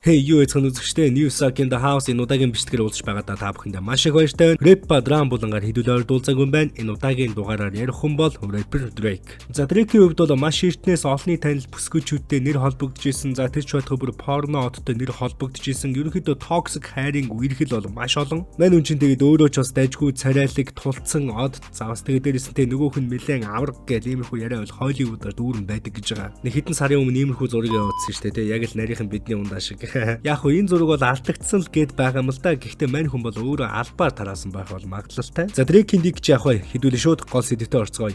Hey, юу эцэг үзэгчтэй New Suck in the House энэ удаагийн бичлэгээр уулзч байгаадаа та бүхэндээ маш их баяртай. Rap ба драм булангаар хэдүүлээ ордуулцааг юм байна. Энэ удаагийн дугаараар ярих хүн бол rapper Drake. За Drake-ийн хувьд бол маш эртнээс олонний танил бүсгүйчүүдтэй нэр холбогдож исэн. За тэр ч байтугай бүр порно одтой нэр холбогдож исэн. Ерөнхийдөө toxic хайрын үерхэл бол маш олон. Мань үн чин тэгээд өөрөө ч бас дайжгүй царайлаг тулцсан од. За бас тэгээд дээрээс нь тэ нөгөөх нь нэлээд авраг гэл иймэрхүү яриа бол Hollywood-аар дүүрэн байдаг гэж байгаа. Нэг хэдэн сарын өмнө иймэрхүү зургийг явуулсан шүү дээ. Яг л нарийнхан бидний ундаа шиг. Яг хөө энэ зураг бол алдагдсан л гээд байгаа юм л да. Гэхдээ мань хүн бол өөрөө албаар тараасан байх бол магадлалтай. За Drake-ийн диг ч яг хөө хэдүүлээ шууд гол сэдвтэй орцгоё.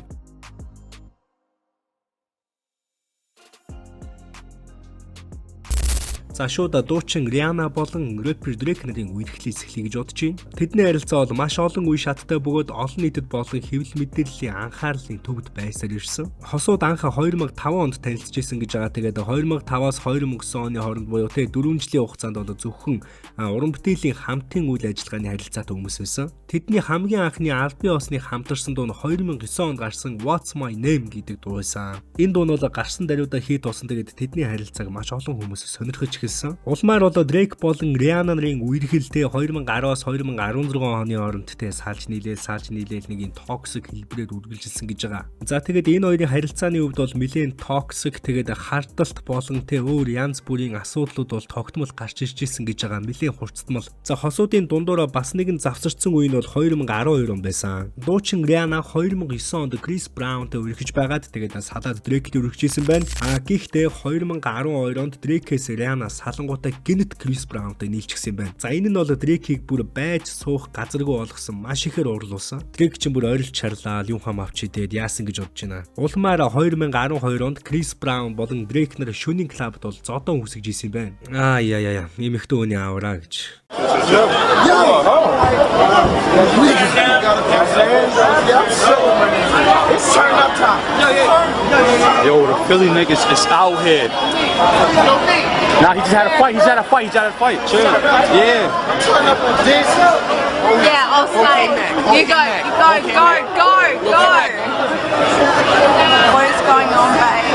За шууд дуучин Rihanna болон rapper Drake нарын үерхлээс эхлэе гэж бодож байна. Тэдний харилцаа бол маш олон үе шаттай бөгөөд олон нийтэд болон хэвлэл мэдээллийн анхаарлын төвд байсаар ирсэн. Хосууд анх 2005 онд танилцж исэн гэж байгаа. Тэгээд 2005-аас 2009 оны хооронд буюу 4 жилийн хугацаанд бол зөвхөн уран бүтээлийн хамтын үйл ажиллагааны харилцаатай хүмүүс байсан. Тэдний хамгийн анхны аль бие усны хамтарсан дуу нь 2009 онд гарсан What's My Name гэдэг дуу байсан. Энэ дуу нь бол гарсан даруйдаа хит болсон. Тэгээд тэдний харилцааг маш олон хүмүүс сонирхож Улмаар бол Drake болон Rihanna нарын үерхэлтэй 2010-аас 2016 оны хооронд салж нийлээл нэг юм toxic хэлбэрээр үргэлжилсэн гэж байгаа. За тэгээд энэ хоёрын харилцааны хувьд бол нэлээд toxic тэгээд хардталт болон өөр янз бүрийн асуудлууд бол тогтмол гарч ирж ирсэн гэж байгаа. Нэлээд хурцтмал. За хосуудын дундуура бас нэгэн завсарсан үе нь бол 2012 он байсан. Дуучин Rihanna 2009 онд Chris Brown-тай үргэлж байгаад тэгээд салаад Drake-тэй үргэлжсэн байна. Гэхдээ 2012 онд Drake-с Rihanna салангуудаа гинэт Chris Brown-тай нийлчихсэн юм байна. За энэ нь бол Drake-ийг бүр байж суух газаргүй болгосон маш ихээр урлуулсан. Drake ч бүр ойрлж чарлаа, юм хам авчи тэгээд яасан гэж бодож байна. Улмаар 2012 онд Chris Brown болон Drake нар шөнийн клубд бол зодон үсгэж исэн юм байна. Яа. Эмэгтэй хүний авраа гэж. Yo, the Philly niggas is out here. Nah, he just had a fight. He's had a fight. Chill. Yeah. Yeah, I'll say. You go. What is going on, babe?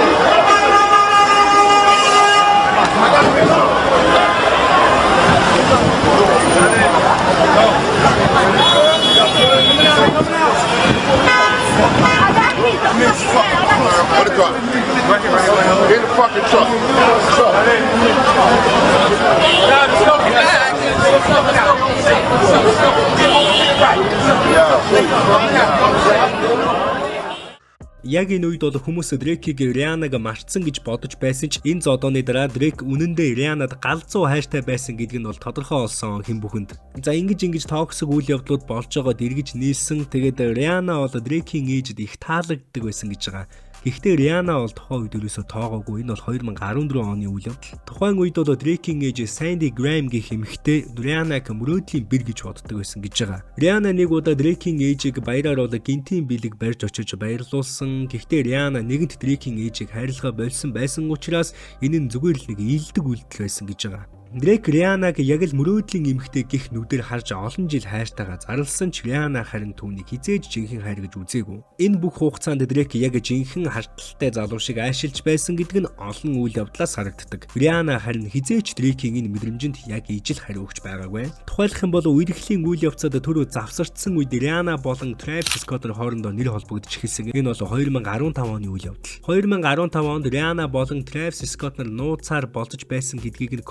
What the truck? In the fucking truck. Яг энэ үед бол хүмүүс Drake-ийг Rihanna-г марцсан гэж бодож байсан ч энэ зодооны дараа Drake үнэндээ Rihanna-д галзуу хайртай байсан гэдэг нь бол тодорхой болсон хэн бүхэнд. За ингэж toxic үйл явдлууд болж байгаад эргэж нийлсэн. Тэгээд Rihanna бол Drake-ийн ээжэд их таалагддаг байсан гэж байгаа. Гэхдээ Rihanna бол тухайн үед юусоо тоогоогүй. Энэ бол 2014 оны үйл явдал. Тухайн үед бол Drake-ийн ээж Sandy Graham гэх эмэгтэй Rihanna-г мөрөөдлийн бэр гэж боддог байсан гэж байгаа. Rihanna нэг удаа Drake-ийн ээжийг баяраар бол гинтийн бэлэг барьж очиж баярлуулсан. Гэхдээ Rihanna нэгэнт Drake-ийн ээжийг хайрлахаа болсон байсан учраас энэ нь зүгээр л нэг ийдэг үйлдэл байсан гэж байгаа. Drake Rihanna-г яг л мөрөөдлийн эмэгтэй гих нүдээр харж олон жил хайртайгаа зарласан ч Rihanna харин түүнийг хизээж жинхэнэ хайр гэж үзээгүй. Энэ бүх хугацаанд Drake яг жинхэнэ харталтай залуу шиг айшилж байсан гэдэг нь олон үйл явдлаас харагддаг. Rihanna харин хизээж Drake-ийн энэ мэдрэмжинд яг ижил хариу өгч байгаагүй. Тухайлх юм бол үерхлийн үйл явцад түрүү завсардсан үед Rihanna болон Travis Scott хоорондоо нэр холбогдож эхэлсэн. Энэ бол 2015 оны үйл явдал. 2015 онд Rihanna болон Travis Scott нар нууцаар болцож байсан гэдгийг нь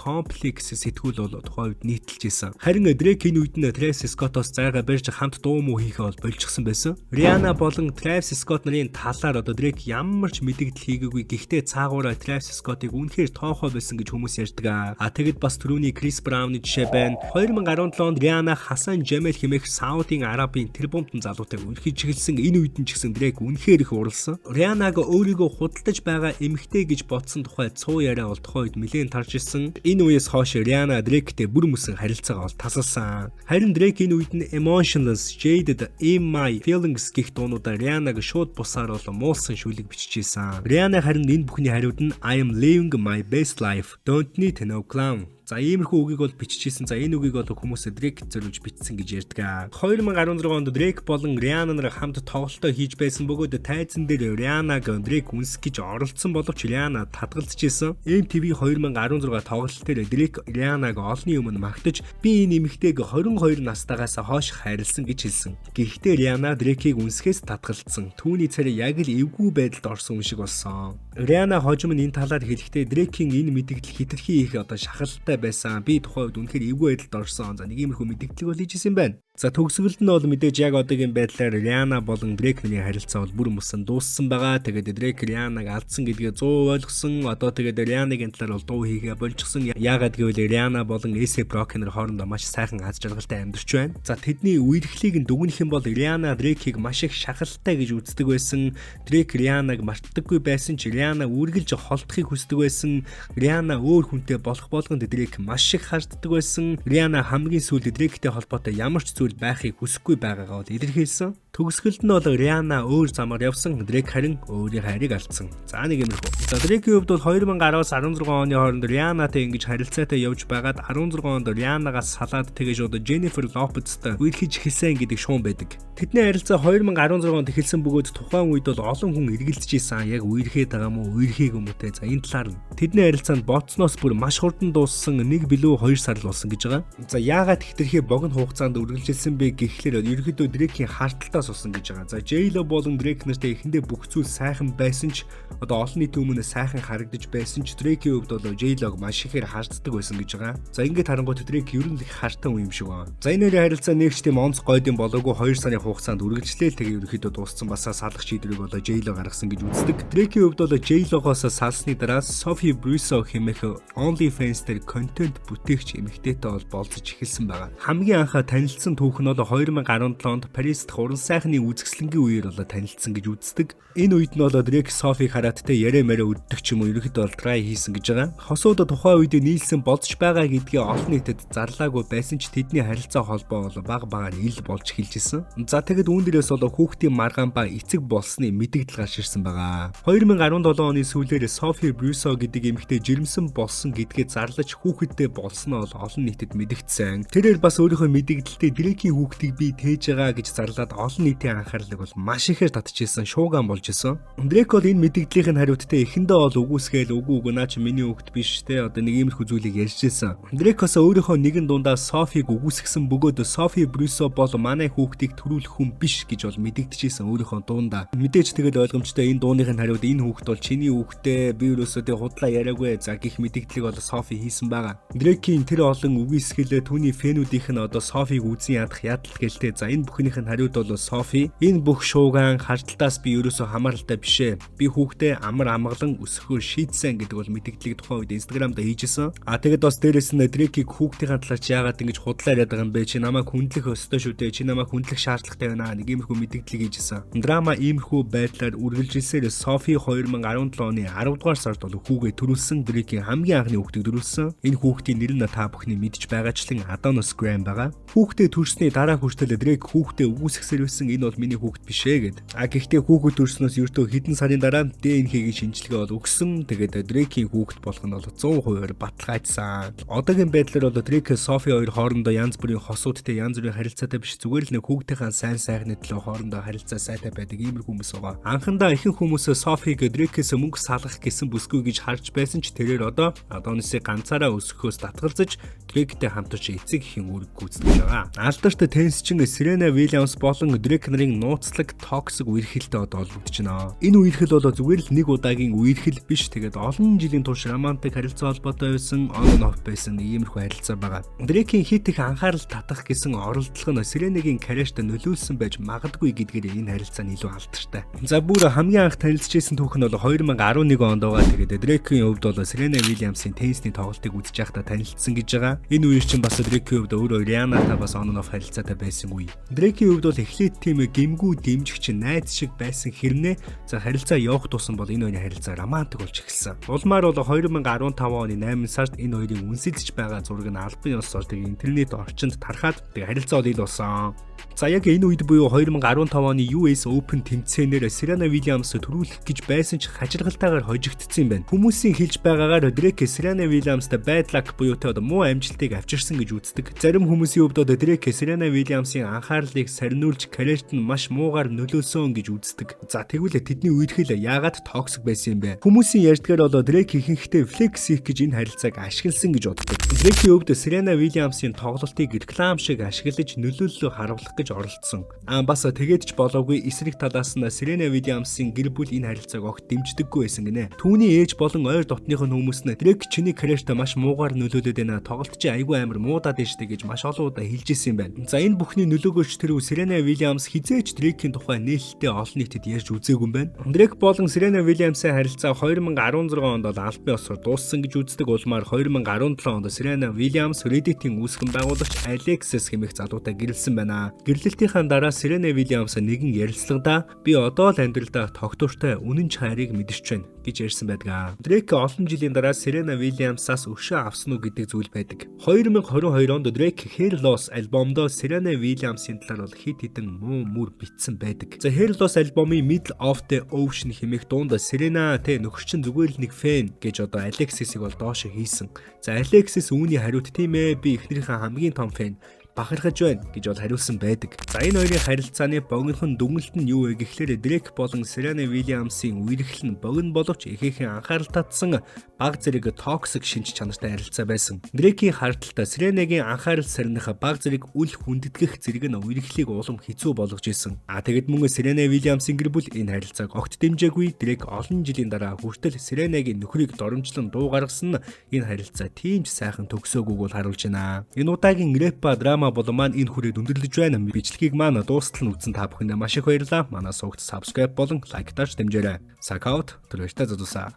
сэтгүүл бол тухайн үед нийтэлж исэн. Харин Drake энэ үед нь Travis Scott-оос зайгаа барьж хамт дуу муу хийхээ бол болчихсон байсан. Rihanna болон Travis Scott нарын талаар Drake ямар ч мэдэгдэл хийгээгүй. Гэхдээ цаагаараа Travis Scott-ыг үнэхээр тоохоо байсан гэж хүмүүс ярьдаг. Тэгэд бас түрүүний Chris Brown-ы жишээ байна. 2017 онд Rihanna Hassan Jamel хэмээх Саудын Арабын тэр бомтон залуутай үргэлж эхэлсэн. Энэ үед нь ч гэсэн Drake үнэхээр их урлсан. Rihanna-г өөрийгөө худалдаж байгаа эмэгтэй гэж бодсон тухай цуу яриа бол тухайн үед нэлээд тарж ирсэн. Энэ үеэс хойш Rihanna Drake-тэй бүр мөсөн харилцаагаа бол тасалсан. Харин Drake энэ үед нь Emotionless, Jaded, In My Feelings гэх дуунуудаа Rihanna-г шууд бусаар бол муулсан шүлэг бичижсэн. Rihanna харин энэ бүхний хариуд нь I am living my best life, don't need no clown. За иймэрхүү үгийг бол биччихсэн. За энэ үгийг бол хүмүүс Дрейк зориулж бичсэн гэж ярьдаг. 2016 онд Дрейк болон Риана нар хамт тоглолтоо хийж байсан бөгөөд тайзан дээр Рианаг Дрейк үнсэх гэж оролцсон боловч Риана татгалзчихсэн. MTV 2016 тоглолт дээр Дрейк Рианаг олонний өмнө магтаж би энэ эмэгтэйг 22 настайгаас хойш хайрлсан гэж хэлсэн. Гэхдээ Риана Дрейкийг үнсэхээс татгалзсан. Түүний царай яг л эвгүй байдалд орсон юм шиг болсон. Риана хожим нь энэ талаар хэлэхдээ Дрейкийн энэ мэдээлэл хэтэрхий их шахалтай байсан. Би тухайн үед үнэхээр эвгүй байдалд орсон. За нэг иймэрхүү мэдээлэл бол хийжсэн байна. За төгсгөлд нь бол мэдээж яг одоогийн байдлаар Риана болон Дрейк нарийн харилцаа бол бүр мөсөн дууссан байгаа. Тэгээд Дрейк Рианаг алдсан гэдгээ 100% ойлгосон. Одоо тэгээд Рианагийн талаар бол дуу хийгээ болчихсон. Яагаад гэвэл Риана болон A$AP Rocky нар хоорондоо маш сайхан аз жаргалтай амьдарч байна. За тэдний үерхлийг нь дүгнэх юм бол Риана Дрейкийг маш их шахалтай гэж үздэг байсан. Дрейк Рианаг мартдаггүй байсан ч Риана үргэлж холдохыг хүсдэг байсан. Риана өөр хүнтэй болох болгонд Дрейк маш их харддаг байсан. Риана хамгийн сүүлд Дрейктэй холбоотой ямар ч зүйл байхыг хүсэхгүй байгаагаа бол илэрхийлсэн. Төгсгөлд нь бол Риана өөр замаар явсан. Дрейк харин өөрийн хайрыг алдсан. За нэг юмрхүү. За Дрейкийн хувьд бол 2010-аас 16 оны хооронд Рианатай ингэж харилцаатай явж байгаад 16 онд Рианагаас салаад тэгэж одоо Jennifer Lopez-тай үерхэж эхэлсэн гэдэг шуум байдаг. Тэдний харилцаа 2016 онд эхэлсэн бөгөөд тухайн үед бол олон хүн эргэлдэж исэн. Яг үерхэд байгаа мó үерхийг юм уу те. За энэ талаар нь тэдний харилцаанд боцноос бүр маш хурдан дууссан 1 билүү 2 сар л болсон гэж байгаа. За яагаад хэтэрхий богино хугацаанд үргэлжилсэн бэ гэхлээр ерөнхийдөө Дрейкийн харталтаас болсон гэж байгаа. За J-Lo болон Дрейк нартай эхэндээ бүх зүйл сайхан байсан ч одоо олон нийтийн өмнө сайхан харагдаж байсан ч Дрейкийн хувьд бол J-Lог маш ихээр харддаг байсан гэж байгаа. За ингээд харангуйт Дрейк ер нь их хартан юм шиг байна. За энэ хоёрын харилцаа нэгч тийм онц гойдын болоогүй 2 сарын хугацаанд үргэлжлээл тэгээ ерөнхийдөө дууссан басаа салах шийдвэрийг бол J-Lo гаргасан гэж үздэг. Дрейкийн хувьд бол J-Lогоос салсны дараа Sophie Brusso хэмээх OnlyFans дээр контент бүтээгч эмэгтэйтэй бол болцож эхэлсэн байгаа. Хамгийн анхаа танилцсан түүх нь бол 2017 онд Парист уран сайхны үзэсгэлэнгийн үеэр бол танилцсан гэж үздэг. Энэ үед нь бол Дрейк Софиг хараад тэ ярэ мэрэ үддэг ч юм уу ерөөхдөө бол try хийсэн гэж байгаа. Хосууд тухайн үед нийлсэн бодож байгаа гэдгийг олон нийтэд зарлаагүй байсан ч тэдний харилцаа холбоо бол баг ил болж эхэлжсэн. За тэгэд үүн дээрээс бол хүүхдийн маргаан ба эцэг болсны мэдэгдэл гарч ирсэн байгаа. 2017 оны сүүлээр Sophie Brusso гэдэг эмэгтэй жирэмсэн болсон гэдгээ зарлаж хүүхэдтэй болсноо бол олон нийтэд мэдэгдсэн. Тэрээр бас өөрийнхөө мэдэгдэлтэй Дрейкийн хүүхдийг би тээж байгаа гэж зарлаад олон нийтийн анхаарлыг бол маш ихээр татчихсан, шууган болж исэн. Дрейк бол энэ мэдэгдлийн хариуцтай эхэндээ бол үгүйсгээл үгүй наа чи миний хүүхд биш те одоо нэг иймэрхүү зүйлийг ярьжсэн. Дрейк бас өөрийнхөө нэгэн дундаа Софиг үгүйсгсэн бөгөөд Sophie Brusso бол манай хүүхдийг төрүүлэх хүн биш гэж бол мэдэгдэжсэн өөрийнхөө дундаа. Мэдээж тэгээд ойлгомжтой энэ дууныхын хариуд энэ хүүхд бол чиний хүүхдээ би өөрөөсөө тэг худлаа яриаггүй за гих мэдэгдлийг бол Sophie хийсэн байгаа. Дрейкийн тэр олон үгүйсгэлээ түүний фэнүүдийнх нь одоо Софиг үзэн ядах ядалт гэлтэй. За энэ бүхнийх нь хариуд бол Sophie энэ бүх шууган хардталтаас би ерөөсөө хамааралтай бишээ. Би хүүхдээ амар амгалан өсгөхөөр шийдсэн гэдэг бол мэдээллийг тухайн үед Instagram-да хийжсэн. Тэгээд бас дээрэс нь Дрейкийг хүүхдийн талаар чи яагаад ингэж худлаа яриад байгаа юм бэ? Чи намайг хүндлэх өстой шүү дээ. Чи намайг хүндлэх шаардлагатай байна. Нэг иймэрхүү мэдээллийг хийжсэн. Драма иймэрхүү байдлаар үргэлжилсээр Sophie 2017 оны 10 дугаар сард бол хүүгээ төрүүлсэн. Дрейкийн хамгийн анхны хүүхдийг төрүүлсэн. Энэ хүүхдийн нэр нь та бүхний мэдж байгаачлан Adonis Graham байгаа. Хүүхдээ төрсний дараа хүртэл Дрейк хүүхдээ үгүйсгэсээр байсан. Энэ бол миний хүүхд биш ээ гэд. Гэхдээ хүүхэд төрснөөс ердөө хэдэн сарын дараа ДНХ-гийн шинжилгээ бол өгсөн. Тэгээд Дрейкийн хүүхэд болох нь бол 100% баталгаажсан. Одоогийн байдлаар бол Дрейк Sophie хоёр хоорондоо янз бүрийн хосуудтай янз бүрийн харилцаатай биш зүгээр л нэг хүүхдийнхээ сайн сайхны төлөө хоорондоо харилцаа сайтай байдаг иймэр хүмүүс байгаа. Анхандаа ихэнх хүмүүс Sophie-г Дрейкээс мөнгө салгах гэсэн бүсгүй гэж харж байсан ч тэрээр одоо Adonis-ыг ганцаараа өсгөхөөс татгалзаж Дрейктэй хамтарч эцэг эхийн үүрэг гүйцэтгэж байгаа. Алдарт теннисчин Serena Williams болон Дрейк нарын нууцлаг токсик үерхэлтэй одоо холбогдож байна. Энэ үерхэл бол зүгээр л нэг удаагийн үерхэл биш. Тэгээд олон жилийн турш романтик харилцаа холбоотой байсан on and off байсан иймэрхүү харилцаа байгаа. Дрейкийн хит их анхаарал татах гэсэн оролдлого нь Serenaгийн карьерт нөлөөлсөн байж магадгүй гэдгээр энэ харилцаа нь илүү алдартай. За бүр хамгийн анх танилцчихсэн түүх нь бол 2011 онд байгаа. Тэгээд Дрейкийн хувьд бол Serena Williams-ийн теннисний тоглолтыг үзэж байхдаа танилцсан гэж байгаа. Энэ үеэр чинь бас Дрейкийн хувьд өөрөө Rihanna-тай бас on and off харилцаатай байсан үе. Дрейкийн хувьд бол эхлээд тийм гэмгүү дэмжигч найз шиг байсан хэрнээ за харилцаа явах тусам бол энэ хоёрын харилцаа романтик болж эхэлсэн. Улмаар бол 2015 оны 8 сард энэ хоёрын үнсэлж байгаа зураг нь албан ёсоор интернет орчинд тархаад харилцаа бол ил болсон. За яг энэ үед буюу 2015 оны US Open тэмцээнээр Serena Williams төрүүлэх гэж байсан ч хачиргалтайгаар хожигдсон юм байна. Хүмүүсийн хэлж байгаагаар Drake Serena Williams-тай bad luck буюу муу амжилтыг авчирсан гэж үздэг. Зарим хүмүүсийн хувьд Drake Serena Williams-ийн анхаарлыг сарниулж карьерт нь маш муугаар нөлөөлсөн гэж үздэг. За тэгвэл тэдний үеэрхэл яагаад токсик байсан юм бэ? Хүмүүсийн ярьдгаар бол Drake ихэнхдээ flex хийх гэж энэ харилцааг ашигласан гэж боддог. Drake-ийн хувьд Serena Williams-ийн тоглолтыг реклам шиг ашиглаж нөлөөллөө харуулах гэж оролдсон. Бас тэгээд ч болоогүй эсрэг талаас нь Serena Williams-ийн гэр бүл энэ харилцааг огт дэмждэггүй байсан гинэ. Түүний ээж болон ойр дотных нь хүмүүс нь Drake чиний карьерт маш муугаар нөлөөлөд байна. Тоглолт чи айгүй амар муудаад дэжтэй гэж маш олон удаа хэлж ирсэн юм байна. За энэ бүхний нөлөөгөөч тэрүү Serena Williams хизээч Drake-ийн тухай нээлттэй олон нийтэд ярьж үзээгүй юм байна. Drake болон Serena Williams-ийн харилцаа 2016 онд албан ёсоор дууссан гэж үздэг улмаар 2017 онд Serena Williams Reddit-ийн үүсгэн байгуулагч Alexis хэмээх залуутай гэрэлсэн байна. Гэрлэлтийнхаа дараа Serena Williams нэгэн ярилцлагада би одоо л амьдралдаа тогтвортой үнэн чарыг мэдэрч байна гэж ярьсан байдаг. Drake олон жилийн дараа Serena Williams-аас өшөө авсан уу гэдэг зүйл байдаг. 2022 онд Drake Hair Loss альбомдоо Serena Williams-ийн талаар бол хэд хэдэн муу мөр битсэн байдаг. За Hair Loss альбомын Middle of the Ocean хэмээх дуунд Serena тэ нөхөрчин зүгээр л нэг фэн гэж одоо Alexis-ийг бол доошо хийсэн. За Alexis үүний хариуд тийм ээ би эхнэрийнхээ хамгийн том фэн бахархаж байна гэж бол хариулсан байдаг. За энэ хоёрын харилцааны богинохон дүгнэлт нь юу вэ гэхлээр Drake болон Serena Williams-ийн үерхэл нь богино боловч ихээхэн анхаарал татсан баг зэрэг токсик шинж чанартай харилцаа байсан. Drake-ийн хардталтай Serena-гийн анхаарал сарних баг зэрэг үл хүндэтгэх зэрэг нь үерхлийг улам хэцүү болгож исэн. Тэгэд мөн Serena Williams-ийн гэр бүл энэ харилцааг огт дэмжээгүй. Drake олон жилийн дараа хүртэл Serena-гийн нөхрийг доромжлон дуу гаргасан нь энэ харилцаа тийм ч сайхан төгсөөгүйг бол харуулж байна. Энэ удаагийн рэп ба драма болон маань энэ хүрээд өндөрлөж байна. Бичлэгийг маань дуустал нь үзсэн та бүхэндээ маш их баярлалаа. Манай сувагт subscribe болон лайк тааж дэмжээрэй. Сакаут төрөйтэй зодусаа.